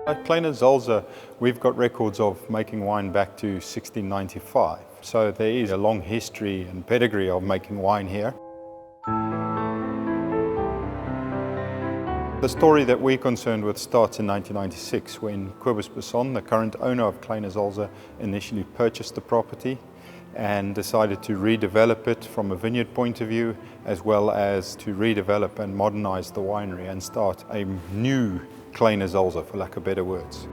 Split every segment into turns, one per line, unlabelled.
At Kleine Zalze, we've got records of making wine back to 1695. So there is a long history and pedigree of making wine here. The story that we're concerned with starts in 1996 when Kobus Basson, the current owner of Kleine Zalze, initially purchased the property and decided to redevelop it from a vineyard point of view, as well as to redevelop and modernize the winery and start a new Kleine Zalze, for lack of better words.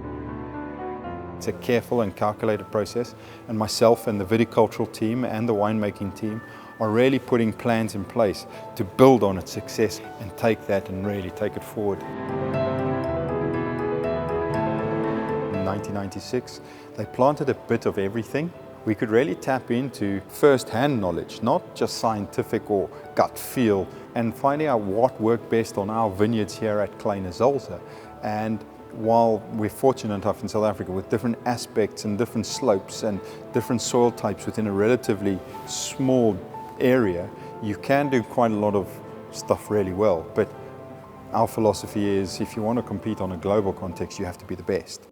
It's a careful and calculated process, and myself and the viticultural team and the winemaking team are really putting plans in place to build on its success and take that and really take it forward. In 1996, they planted a bit of everything. We could really tap into first-hand knowledge, not just scientific or gut feel, and finding out what worked best on our vineyards here at Kleine Zalze. And while we're fortunate enough in South Africa with different aspects and different slopes and different soil types within a relatively small area, you can do quite a lot of stuff really well. But our philosophy is, if you want to compete on a global context, you have to be the best.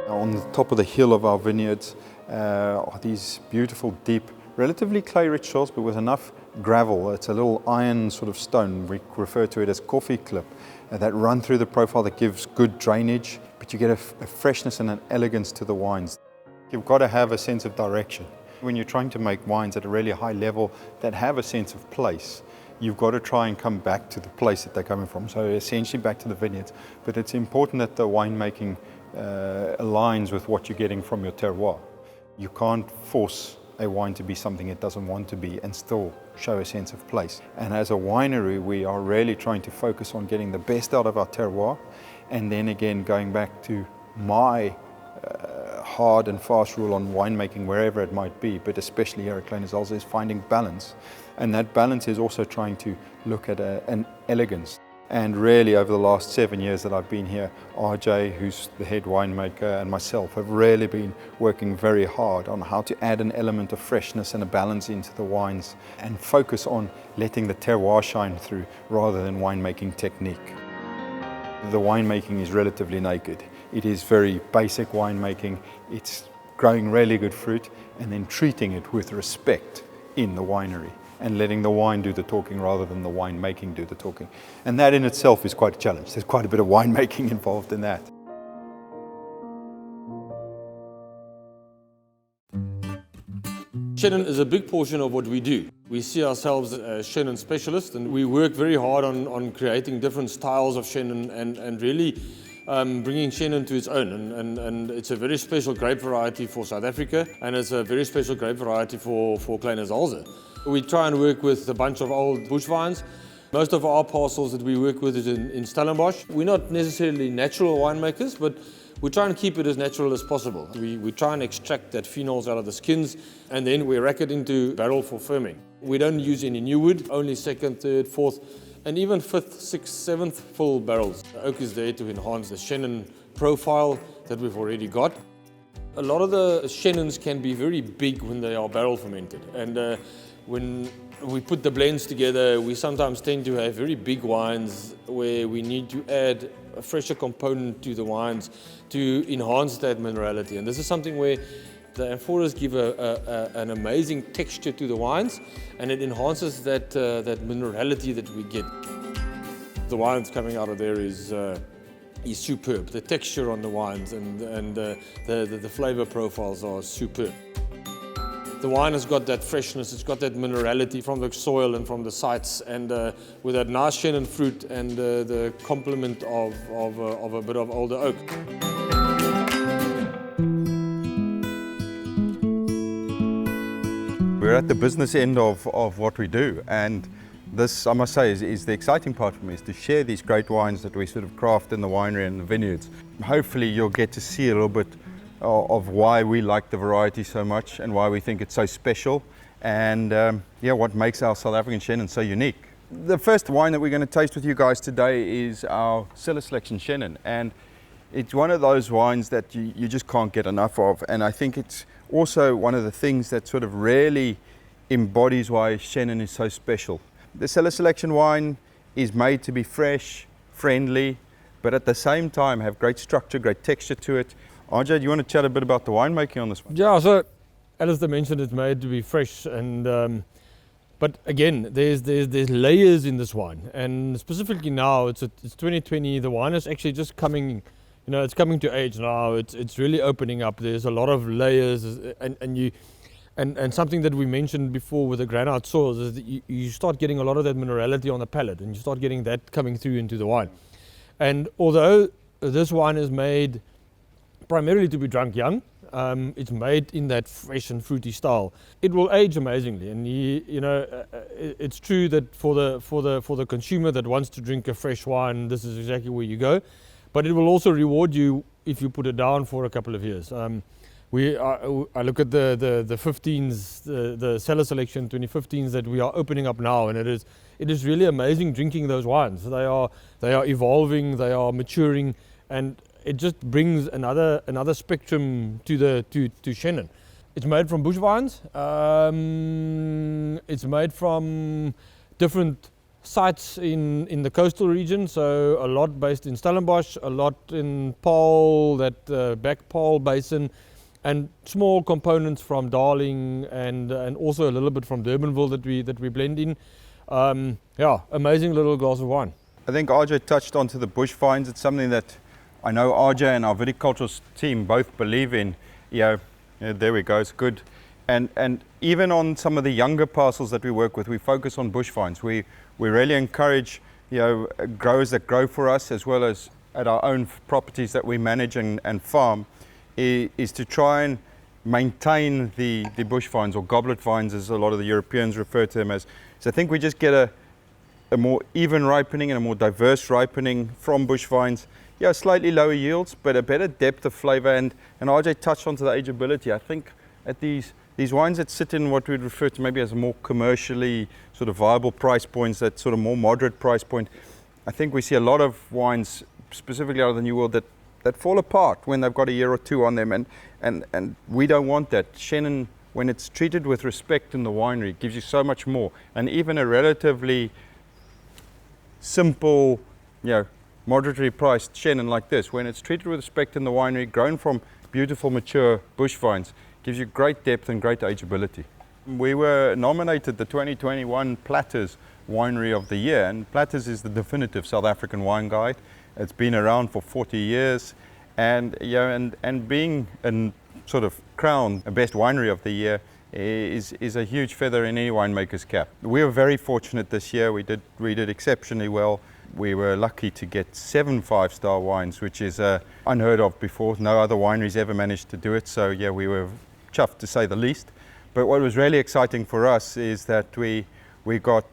On the top of the hill of our vineyards are these beautiful, deep, relatively clay-rich soils, but with enough gravel. It's a little iron sort of stone. We refer to it as coffee clip that run through the profile that gives good drainage, but you get a freshness and an elegance to the wines. You've got to have a sense of direction. When you're trying to make wines at a really high level that have a sense of place, you've got to try and come back to the place that they're coming from. So essentially back to the vineyards. But it's important that the winemaking aligns with what you're getting from your terroir. You can't force a wine to be something it doesn't want to be and still show a sense of place. And as a winery, we are really trying to focus on getting the best out of our terroir, and then again going back to my hard and fast rule on winemaking wherever it might be, but especially here at Kleine Zalze, is finding balance. And that balance is also trying to look at an elegance. And really, over the last 7 years that I've been here, RJ, who's the head winemaker, and myself have really been working very hard on how to add an element of freshness and a balance into the wines and focus on letting the terroir shine through rather than winemaking technique. The winemaking is relatively naked. It is very basic winemaking. It's growing really good fruit and then treating it with respect in the winery, and letting the wine do the talking rather than the winemaking do the talking. And that in itself is quite a challenge. There's quite a bit of winemaking involved in that.
Chenin is a big portion of what we do. We see ourselves as Chenin specialists, and we work very hard on creating different styles of Chenin and really bringing Chenin to its own. And it's a very special grape variety for South Africa, and it's a very special grape variety for Kleine Zalze. We try and work with a bunch of old bush vines. Most of our parcels that we work with is in Stellenbosch. We're not necessarily natural winemakers, but we try and keep it as natural as possible. We try and extract that phenols out of the skins, and then we rack it into barrel for firming. We don't use any new wood, only second, third, fourth, and even fifth, sixth, seventh full barrels. The oak is there to enhance the Chenin profile that we've already got. A lot of the Chenins can be very big when they are barrel fermented, and when we put the blends together, we sometimes tend to have very big wines where we need to add a fresher component to the wines to enhance that minerality. And this is something where the amphoras give an amazing texture to the wines, and it enhances that minerality that we get. The wines coming out of there is superb. The texture on the wines and the flavor profiles are superb. The wine has got that freshness, it's got that minerality from the soil and from the sites, and with that nice Chenin fruit and the complement of a bit of older oak.
We're at the business end of what we do, and this, I must say, is the exciting part for me, is to share these great wines that we sort of craft in the winery and the vineyards. Hopefully you'll get to see a little bit of why we like the variety so much and why we think it's so special, and what makes our South African Chenin so unique. The first wine that we're going to taste with you guys today is our Cellar Selection Chenin, and it's one of those wines that you just can't get enough of, and I think it's also one of the things that sort of really embodies why Chenin is so special. The Cellar Selection wine is made to be fresh, friendly, but at the same time have great structure, great texture to it. RJ, do you want to chat a bit about the winemaking on this one?
Yeah, so Alistair mentioned it's made to be fresh, and but again, there's layers in this wine, and specifically now it's 2020. The wine is actually just coming, it's coming to age now. It's really opening up. There's a lot of layers, and something that we mentioned before with the granite soils is that you start getting a lot of that minerality on the palate, and you start getting that coming through into the wine. And although this wine is made primarily to be drunk young, it's made in that fresh and fruity style. It will age amazingly, and it's true that for the consumer that wants to drink a fresh wine, this is exactly where you go. But it will also reward you if you put it down for a couple of years. I look at the 15s, the Cellar selection 2015s that we are opening up now, and it is really amazing drinking those wines. They are evolving, they are maturing, and it just brings another spectrum to Chenin. It's made from bush vines. It's made from different sites in the coastal region. So a lot based in Stellenbosch, a lot in Paarl, that back Paarl basin, and small components from Darling and also a little bit from Durbanville that we blend in. Amazing little glass of wine.
I think RJ touched onto the bush vines. It's something that I know RJ and our viticultural team both believe in. There we go, it's good. And even on some of the younger parcels that we work with, we focus on bush vines. We really encourage growers that grow for us, as well as at our own properties that we manage and farm, is to try and maintain the bush vines, or goblet vines as a lot of the Europeans refer to them as. So I think we just get a more even ripening and a more diverse ripening from bush vines. Slightly lower yields, but a better depth of flavor. And RJ touched onto the ageability. I think at these wines that sit in what we'd refer to maybe as a more commercially sort of viable price points, that sort of more moderate price point, I think we see a lot of wines, specifically out of the New World, that fall apart when they've got a year or two on them. And we don't want that. Chenin, when it's treated with respect in the winery, gives you so much more. And even a relatively simple, moderately priced Chenin like this, when it's treated with respect in the winery, grown from beautiful mature bush vines, gives you great depth and great ageability. We were nominated the 2021 Platter's Winery of the Year, and Platter's is the definitive South African wine guide. It's been around for 40 years, and being sort of crowned a best winery of the year is a huge feather in any winemaker's cap. We were very fortunate this year. We did exceptionally well. We were lucky to get 7 5-star wines, which is unheard of before. No other wineries ever managed to do it. So we were chuffed, to say the least. But what was really exciting for us is that we got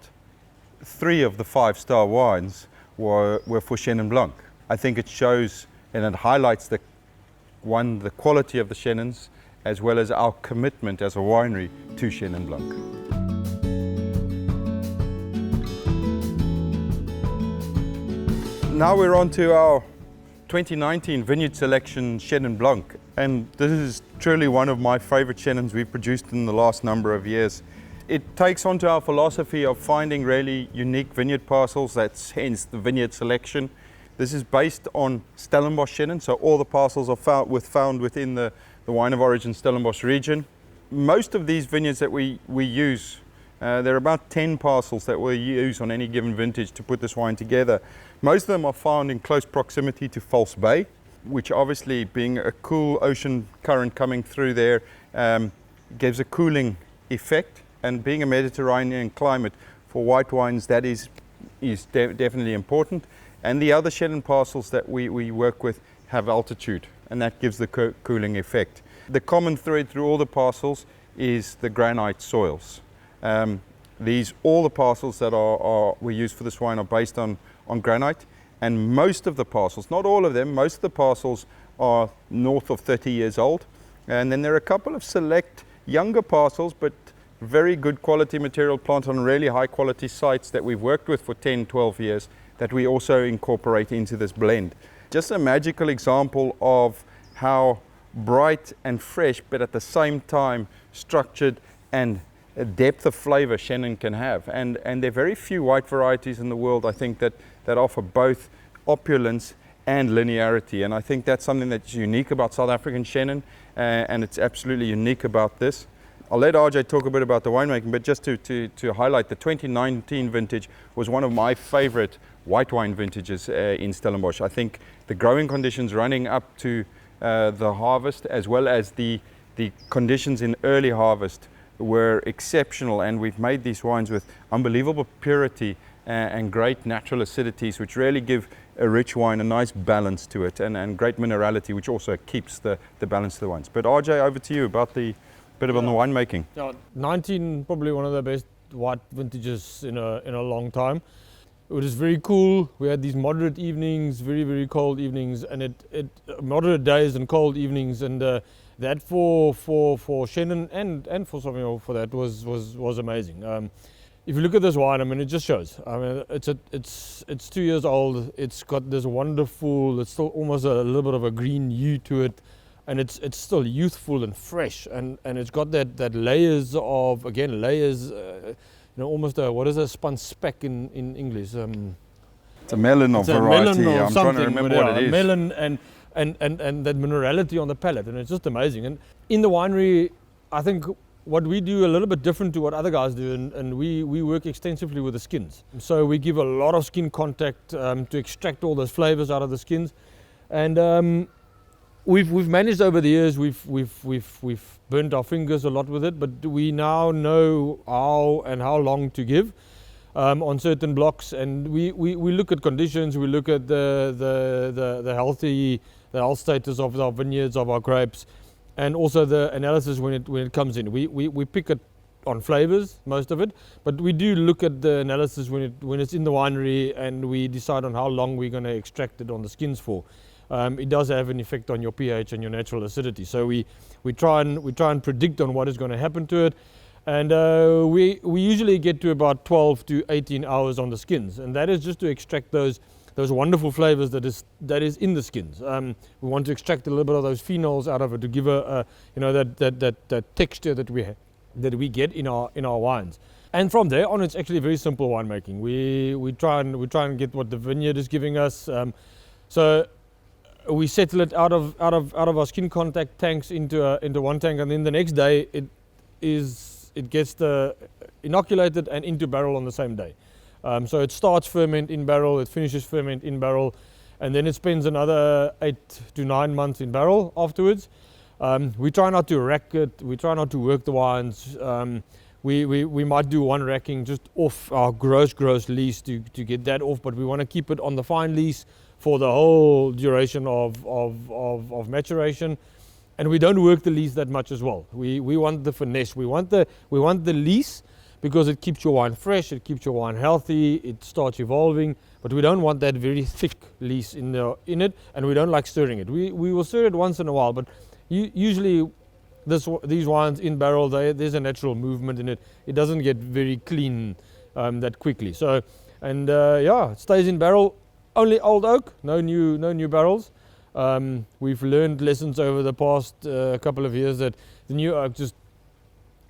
3 of the 5-star wines were for Chenin Blanc. I think it shows and it highlights the quality of the Chenins, as well as our commitment as a winery to Chenin Blanc. Now we're on to our 2019 Vineyard selection Chenin Blanc, and this is truly one of my favorite Chenins we've produced in the last number of years. It takes on to our philosophy of finding really unique vineyard parcels. That's hence the Vineyard selection. This is based on Stellenbosch Chenin, so all the parcels are found within the wine of origin Stellenbosch region. Most of these vineyards that we use, there are about 10 parcels that we use on any given vintage to put this wine together. Most of them are found in close proximity to False Bay, which obviously, being a cool ocean current coming through there, gives a cooling effect. And being a Mediterranean climate for white wines, that is definitely important. And the other Chenin parcels that we work with have altitude, and that gives the cooling effect. The common thread through all the parcels is the granite soils. All the parcels that we use for this wine are based on granite, and most of the parcels, not all of them, most of the parcels are north of 30 years old. And then there are a couple of select younger parcels, but very good quality material planted on really high quality sites that we've worked with for 10, 12 years that we also incorporate into this blend. Just a magical example of how bright and fresh, but at the same time structured and depth of flavor Chenin can have. And there are very few white varieties in the world, I think, that offer both opulence and linearity. And I think that's something that's unique about South African Chenin, and it's absolutely unique about this. I'll let RJ talk a bit about the winemaking, but just to highlight, the 2019 vintage was one of my favorite white wine vintages in Stellenbosch. I think the growing conditions running up to the harvest, as well as the conditions in early harvest, were exceptional, and we've made these wines with unbelievable purity and great natural acidities, which really give a rich wine a nice balance to it, and great minerality, which also keeps the balance of the wines. But RJ, over to you about the bit on the winemaking.
Yeah, 19 probably one of the best white vintages in a long time. It was very cool. We had these moderate evenings, very cold evenings, and it moderate days and cold evenings, and that for Chenin and for Sauvignon for that was amazing. If you look at this wine, I mean, it just shows. I mean, it's 2 years old. It's got this wonderful. It's still almost a little bit of a green hue to it, and it's still youthful and fresh, and it's got that layers of layers. Almost what is a spun speck in English?
It's a melon of variety.
Melon
I'm trying to remember what it is.
Melon and that minerality on the palate, and it's just amazing. And in the winery, I think what we do a little bit different to what other guys do, and we work extensively with the skins. So we give a lot of skin contact to extract all those flavors out of the skins, and we've managed over the years. We've burnt our fingers a lot with it, but we now know how long to give on certain blocks, and we look at conditions. We look at the health status of our vineyards, of our grapes, and also the analysis when it comes in. We pick it on flavors, most of it, but we do look at the analysis when it's in the winery, and we decide on how long we're going to extract it on the skins for. It does have an effect on your pH and your natural acidity. So we try and predict on what is going to happen to it, and we usually get to about 12 to 18 hours on the skins, and that is just to extract those wonderful flavors that is in the skins. We want to extract a little bit of those phenols out of it to give that texture that we get in our wines. And from there on, it's actually very simple winemaking. We try and get what the vineyard is giving us. So we settle it out of our skin contact tanks into one tank, and then the next day it gets inoculated and into barrel on the same day. So it starts ferment in barrel, it finishes ferment in barrel, and then it spends another 8 to 9 months in barrel afterwards. We try not to rack it. We try not to work the wines. We might do one racking just off our gross lees to get that off, but we want to keep it on the fine lees for the whole duration of maturation, and we don't work the lees that much as well. We want the finesse. We want the lees because it keeps your wine fresh, it keeps your wine healthy, it starts evolving. But we don't want that very thick lees in it, and we don't like stirring it. We will stir it once in a while, but usually these wines in barrel, there's a natural movement in it. It doesn't get very clean that quickly. So, and it stays in barrel. Only old oak, no new barrels. We've learned lessons over the past couple of years that the new oak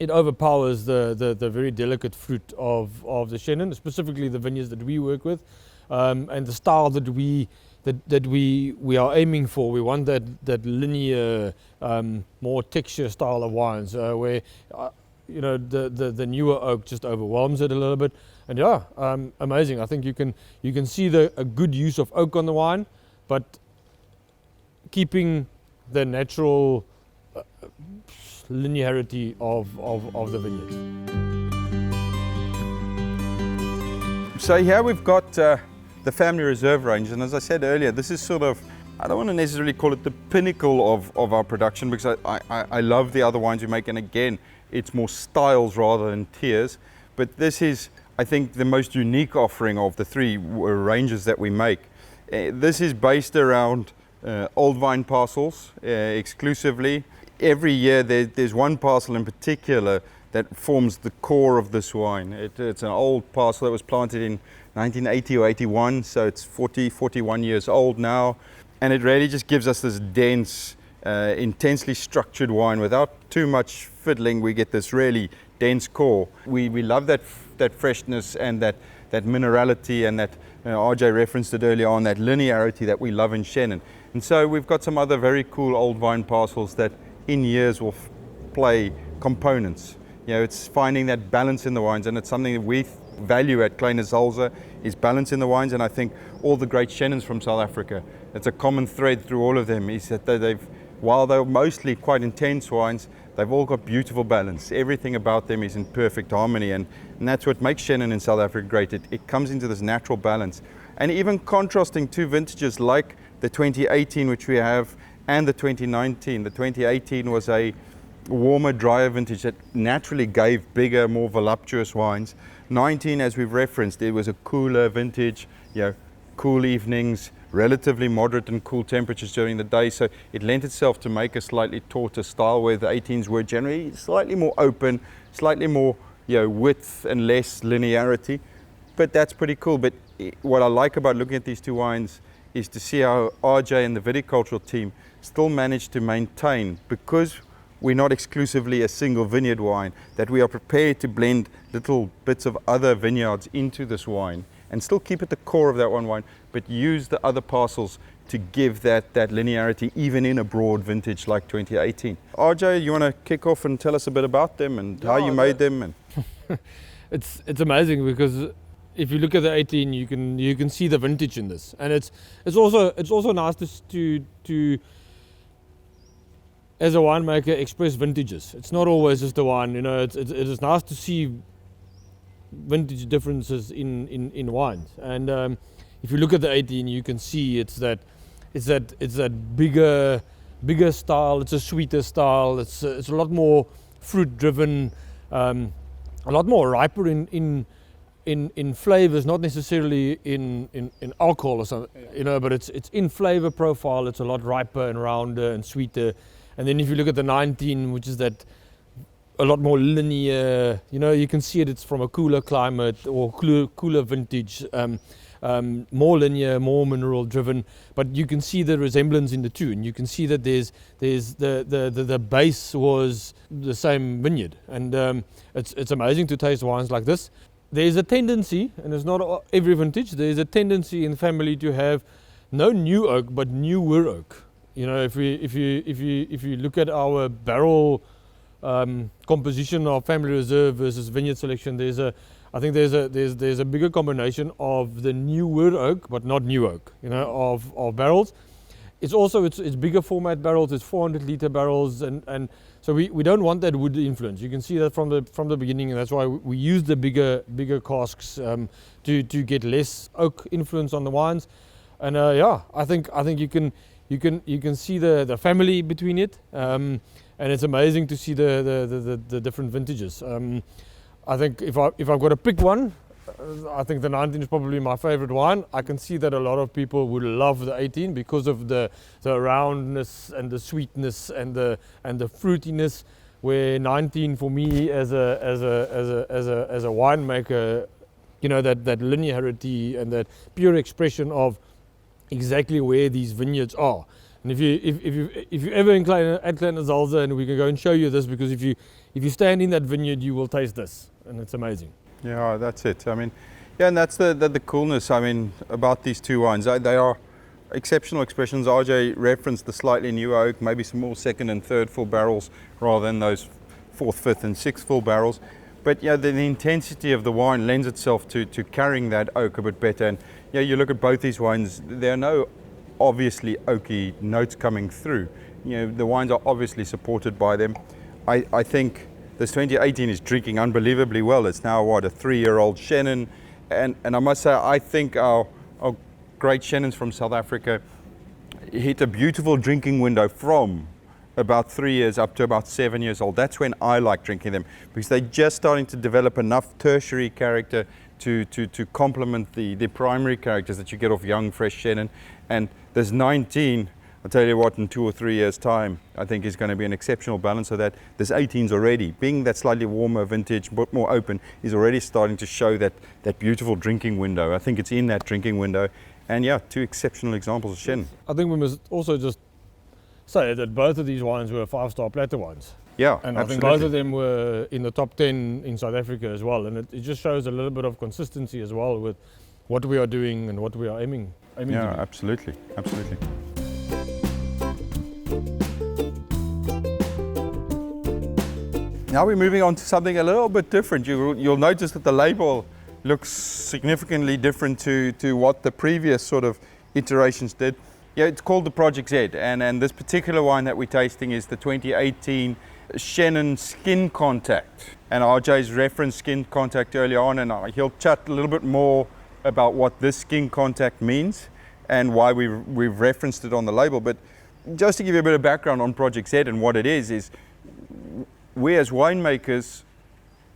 it overpowers the very delicate fruit of the Chenin, specifically the vineyards that we work with, and the style that we are aiming for. We want that linear, more texture style of wines, where the newer oak just overwhelms it a little bit. And amazing. I think you can see a good use of oak on the wine, but keeping the natural linearity of the vineyard.
So here we've got the family reserve range, and as I said earlier, this is sort of, I don't want to necessarily call it the pinnacle of our production, because I love the other wines we make, and again, it's more styles rather than tiers, but this is, I think, the most unique offering of the three ranges that we make. This is based around old vine parcels exclusively. Every year there's one parcel in particular that forms the core of this wine. It's an old parcel that was planted in 1980 or 81, so it's 41 years old now, and it really just gives us this dense, intensely structured wine without too much fiddling. We get this really dense core. We love that freshness and that minerality and that, RJ referenced it earlier on, that linearity that we love in Chenin. And so we've got some other very cool old vine parcels that in years will play components. It's finding that balance in the wines, and it's something that we value at Kleine Zalze, is balance in the wines. And I think all the great Chenins from South Africa, it's a common thread through all of them, is that while they're mostly quite intense wines, they've all got beautiful balance. Everything about them is in perfect harmony, and that's what makes Chenin in South Africa great. It comes into this natural balance. And even contrasting two vintages like the 2018, which we have, and the 2019. The 2018 was a warmer, drier vintage that naturally gave bigger, more voluptuous wines. 19, as we've referenced, it was a cooler vintage, cool evenings, relatively moderate and cool temperatures during the day, so it lent itself to make a slightly tauter style, where the 18s were generally slightly more open, slightly more width and less linearity. But that's pretty cool. But what I like about looking at these two wines is to see how RJ and the viticultural team still managed to maintain, because we're not exclusively a single vineyard wine, that we are prepared to blend little bits of other vineyards into this wine and still keep at the core of that one wine, but use the other parcels to give that linearity even in a broad vintage like 2018. RJ, you want to kick off and tell us a bit about them and how you made them? And
it's amazing, because if you look at the 18, you can see the vintage in this, and it's also nice to as a winemaker express vintages. It's not always just the wine, it is nice to see vintage differences in wines. And if you look at the 18, you can see it's that bigger style. It's a sweeter style. It's a lot more fruit driven, a lot more riper in flavors, not necessarily in alcohol or something, but it's in flavor profile. It's a lot riper and rounder and sweeter. And then if you look at the 19, which is that a lot more linear, you can see it's from a cooler climate or cooler vintage, more linear, more mineral driven, but you can see the resemblance in the two, and you can see that there's the base was the same vineyard, and it's amazing to taste wines like this. There's a tendency, and it's not every vintage, there's a tendency in the family to have no new oak but newer oak. If you look at our barrel composition of family reserve versus vineyard selection, I think there's a bigger combination of the newer oak, but not new oak, of barrels. It's also it's bigger format barrels. It's 400-liter barrels, and so we don't want that wood influence. You can see that from the beginning, and that's why we use the bigger casks to get less oak influence on the wines. And I think you can see the family between it, and it's amazing to see the different vintages. I think if I've got to pick one, I think the 19 is probably my favorite wine. I can see that a lot of people would love the 18 because of the roundness and the sweetness and the fruitiness. Where 19 for me as a winemaker, that linearity and that pure expression of exactly where these vineyards are. And if you ever at Kleine Zalze, and we can go and show you this, because if you stand in that vineyard, you will taste this, and it's amazing.
Yeah, that's it. I mean, and that's the coolness. I mean, about these two wines, they are exceptional expressions. RJ referenced the slightly new oak, maybe some more second and third full barrels rather than those fourth, fifth, and sixth full barrels. But the intensity of the wine lends itself to carrying that oak a bit better. And you look at both these wines, there are no obviously oaky notes coming through. The wines are obviously supported by them. I think this 2018 is drinking unbelievably well. It's now a 3-year-old Chenin, and I must say, I think our great Chenins from South Africa hit a beautiful drinking window from about 3 years up to about 7 years old. That's when I like drinking them, because they're just starting to develop enough tertiary character to complement the primary characters that you get off young, fresh Chenin. And there's 19, I'll tell you what, in 2 or 3 years' time, I think is going to be an exceptional balance of that. There's 18s already, being that slightly warmer vintage, but more open, is already starting to show that beautiful drinking window. I think it's in that drinking window. And 2 exceptional examples of Chenin.
I think we must also just say that both of these wines were 5-star Platter wines.
Yeah,
And
absolutely.
I think both of them were in the top 10 in South Africa as well. And it just shows a little bit of consistency as well with what we are doing and what we are aiming to do.
Absolutely, absolutely. Now we're moving on to something a little bit different. You'll notice that the label looks significantly different to what the previous sort of iterations did. Yeah, it's called the Project Z, and this particular wine that we're tasting is the 2018 Chenin Skin Contact. And RJ's referenced Skin Contact earlier on, and he'll chat a little bit more about what this Skin Contact means and why we've referenced it on the label. But just to give you a bit of background on Project Z and what it is we as winemakers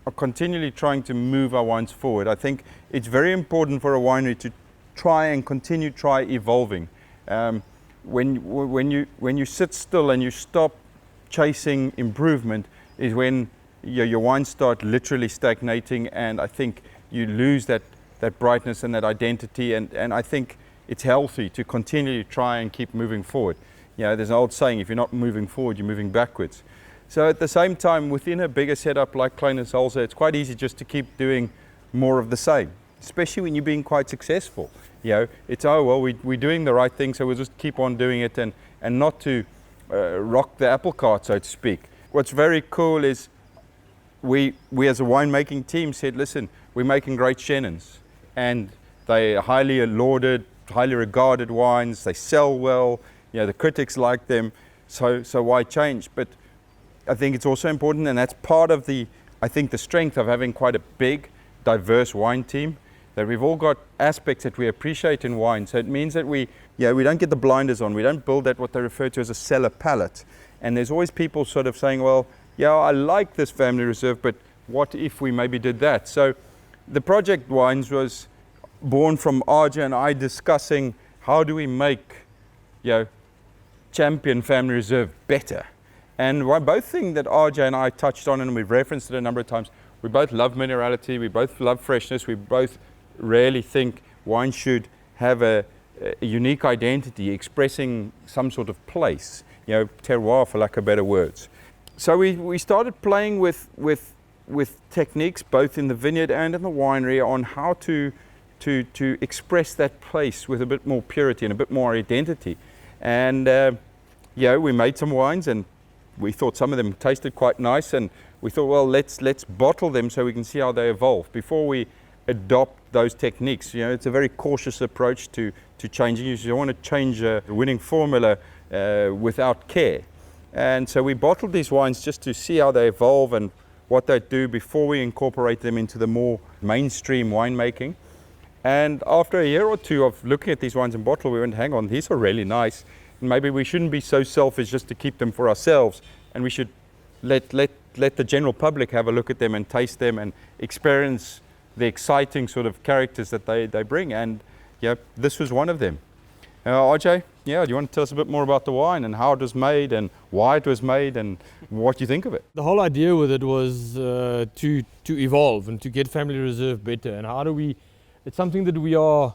are continually trying to move our wines forward. I think it's very important for a winery to try evolving. When you sit still and you stop chasing improvement is when your wines start literally stagnating, and I think you lose that brightness and that identity, and I think it's healthy to continually try and keep moving forward. There's an old saying, if you're not moving forward, you're moving backwards. So at the same time, within a bigger setup like Kleine Zalze, it's quite easy just to keep doing more of the same, especially when you're being quite successful. It's, we're doing the right thing, so we'll just keep on doing it and not to rock the apple cart, so to speak. What's very cool is we as a winemaking team said, listen, we're making great Chenins, and they are highly lauded, highly regarded wines. They sell well, the critics like them, so why change? But I think it's also important, and that's part of the strength of having quite a big, diverse wine team, that we've all got aspects that we appreciate in wine. So it means that we don't get the blinders on. We don't build at what they refer to as a cellar palate. And there's always people sort of saying, well, I like this family reserve, but what if we maybe did that? So the project wines was born from RJ and I discussing how do we make, Champion Family Reserve better. And both thing that RJ and I touched on, and we've referenced it a number of times, we both love minerality, we both love freshness, we both really think wine should have a unique identity expressing some sort of place, terroir for lack of better words. So we started playing with techniques both in the vineyard and in the winery on how to express that place with a bit more purity and a bit more identity. And we made some wines, and we thought some of them tasted quite nice, and we thought, well, let's bottle them so we can see how they evolve before we adopt those techniques. It's a very cautious approach to changing. You don't want to change a winning formula without care. And so we bottled these wines just to see how they evolve and what they do before we incorporate them into the more mainstream winemaking. And after a year or two of looking at these wines in bottle, we went, hang on, these are really nice. Maybe we shouldn't be so selfish just to keep them for ourselves, and we should let the general public have a look at them and taste them and experience the exciting sort of characters that they bring. And this was one of them. RJ, do you want to tell us a bit more about the wine and how it was made and why it was made and what you think of it?
The whole idea with it was to evolve and to get Family Reserve better. And how do we? It's something that we are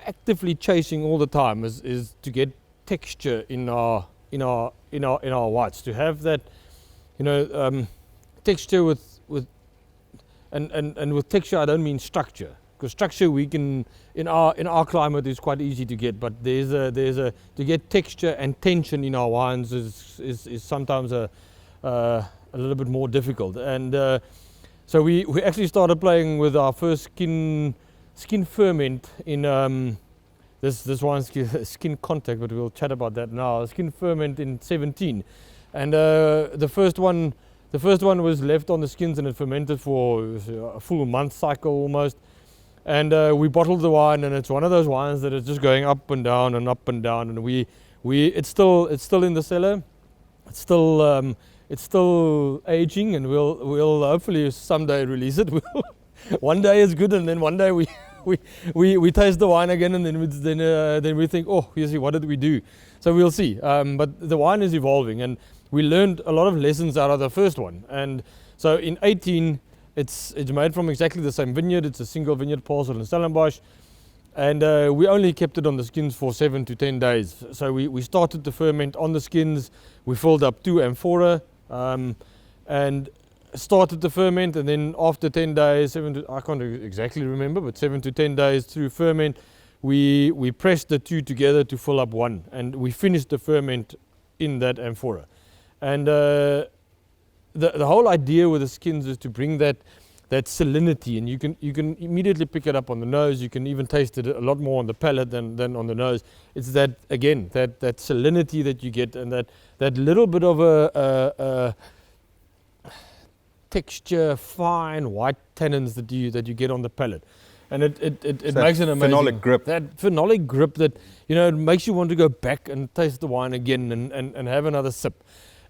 actively chasing all the time. Is to get texture in our whites, to have that texture with with texture I don't mean structure, because structure we can in our climate is quite easy to get, but there's a to get texture and tension in our wines is sometimes a little bit more difficult. And so we actually started playing with our first skin ferment in this wine's Skin Contact, but we'll chat about that now. Skin ferment in 17, and the first one was left on the skins and it fermented for a full month cycle almost. And we bottled the wine, and it's one of those wines that is just going up and down and up and down. And it's still in the cellar. It's still aging, and we'll hopefully someday release it. One day it's good, and then one day we taste the wine again, and then we think, oh, you see, what did we do? So we'll see. But the wine is evolving, and we learned a lot of lessons out of the first one. And so in 18, it's made from exactly the same vineyard. It's a single vineyard parcel in Stellenbosch, and we only kept it on the skins for 7 to 10 days. So we started to ferment on the skins. We filled up 2 amphora and started the ferment, and then after 10 days, I can't exactly remember, but 7 to 10 days through ferment, we pressed the two together to fill up one, and we finished the ferment in that amphora. And the whole idea with the skins is to bring that salinity, and you can immediately pick it up on the nose. You can even taste it a lot more on the palate than on the nose. It's that, again, that salinity that you get, and that little bit of a texture, fine white tannins that you get on the palate, and it makes an amazing
phenolic grip.
That phenolic grip that, it makes you want to go back and taste the wine again and have another sip.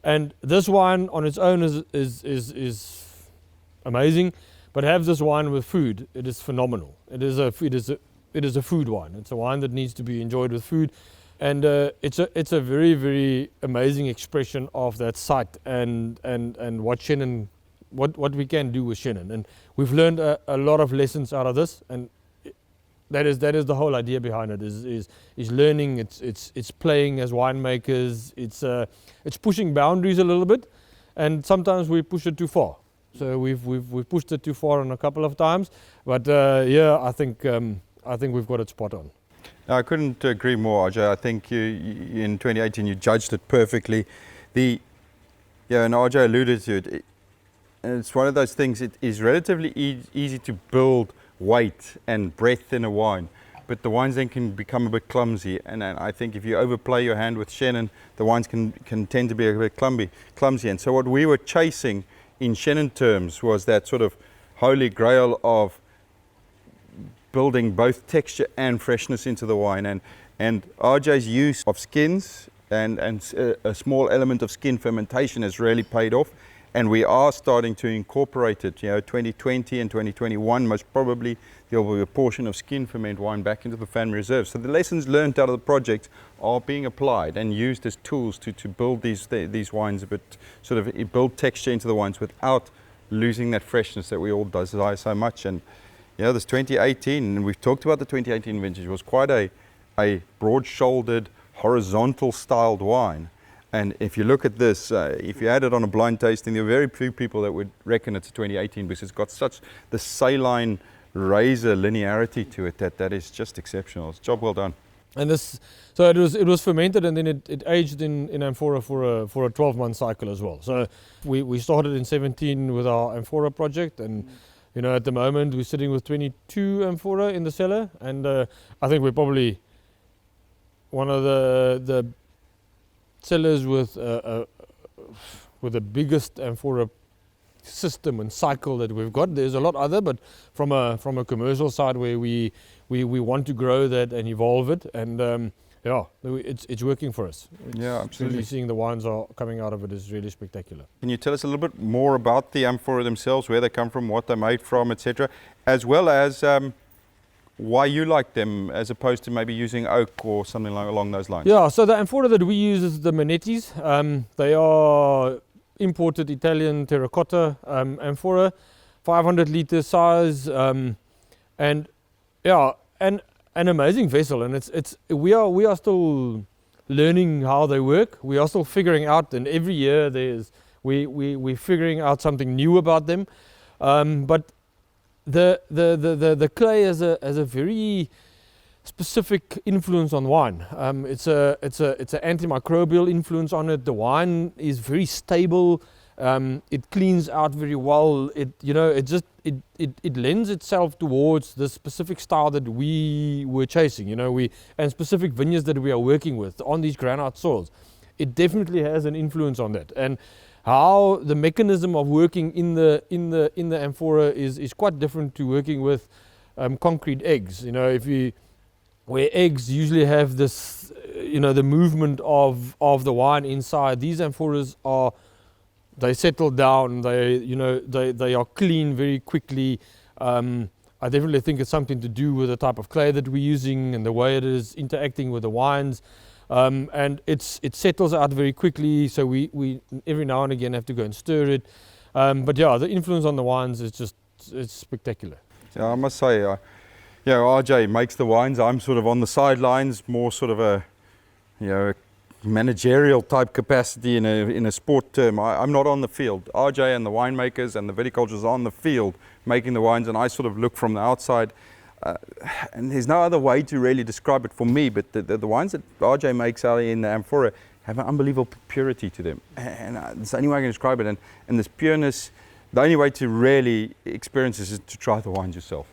And this wine on its own is amazing, but have this wine with food, it is phenomenal. It is a food wine. It's a wine that needs to be enjoyed with food, and it's a very, very amazing expression of that site and what Chenin, what we can do with Chenin. And we've learned a lot of lessons out of this, and that is the whole idea behind it. Is learning. It's playing as winemakers. It's pushing boundaries a little bit, and sometimes we push it too far. So we've pushed it too far on a couple of times, but I think we've got it spot on.
I couldn't agree more, RJ. I think you in 2018 you judged it perfectly. And RJ alluded to it. And it's one of those things. It is relatively easy to build weight and breadth in a wine, but the wines then can become a bit clumsy. And I think if you overplay your hand with Chenin, the wines can tend to be a bit clumsy. And so what we were chasing in Chenin terms was that sort of holy grail of building both texture and freshness into the wine. And RJ's use of skins and a small element of skin fermentation has really paid off. And we are starting to incorporate it. 2020 and 2021, most probably there will be a portion of skin ferment wine back into the family reserve. So the lessons learned out of the project are being applied and used as tools to build these wines a bit, sort of build texture into the wines without losing that freshness that we all desire so much. And this 2018, and we've talked about the 2018 vintage, was quite a broad-shouldered, horizontal styled wine. And if you look at this, if you had it on a blind tasting, there are very few people that would reckon it's a 2018 because it's got such the saline razor linearity to it that is just exceptional. It's a job well done.
And so it was fermented, and then it aged in amphora for a 12-month cycle as well. So we started in 17 with our amphora project, and at the moment we're sitting with 22 amphora in the cellar, and I think we're probably one of the cellars with the biggest amphora system and cycle that we've got. There's a lot other, but from a commercial side where we want to grow that and evolve it, and it's working for us.
Absolutely.
Really seeing the wines are coming out of it is really spectacular.
Can you tell us a little bit more about the amphora themselves, where they come from, what they're made from, etc., as well as why you like them as opposed to maybe using oak or something along those lines?
Yeah, so the amphora that we use is the Manettis. They are imported Italian terracotta amphora, 500 litre size, and an amazing vessel. And we are still learning how they work. We are still figuring out, and every year we're figuring out something new about them. But the clay has a very specific influence on wine. It's an antimicrobial influence on it. The wine is very stable. It cleans out very well. It lends itself towards the specific style that we were chasing. And specific vineyards that we are working with on these granite soils. It definitely has an influence on that. And how the mechanism of working in the amphora is quite different to working with concrete eggs. Where eggs usually have this, the movement of the wine inside. These amphoras they settle down. They are clean very quickly. I definitely think it's something to do with the type of clay that we're using and the way it is interacting with the wines. And it settles out very quickly, so we every now and again have to go and stir it. But the influence on the wines is it's spectacular.
Yeah, I must say, RJ makes the wines. I'm sort of on the sidelines, more sort of a managerial type capacity in a sport term. I'm not on the field. RJ and the winemakers and the viticulturists are on the field making the wines, and I sort of look from the outside. And there's no other way to really describe it for me, but the wines that RJ makes out in the amphora have an unbelievable purity to them. And it's the only way I can describe it. And this pureness, the only way to really experience this is to try the wines yourself.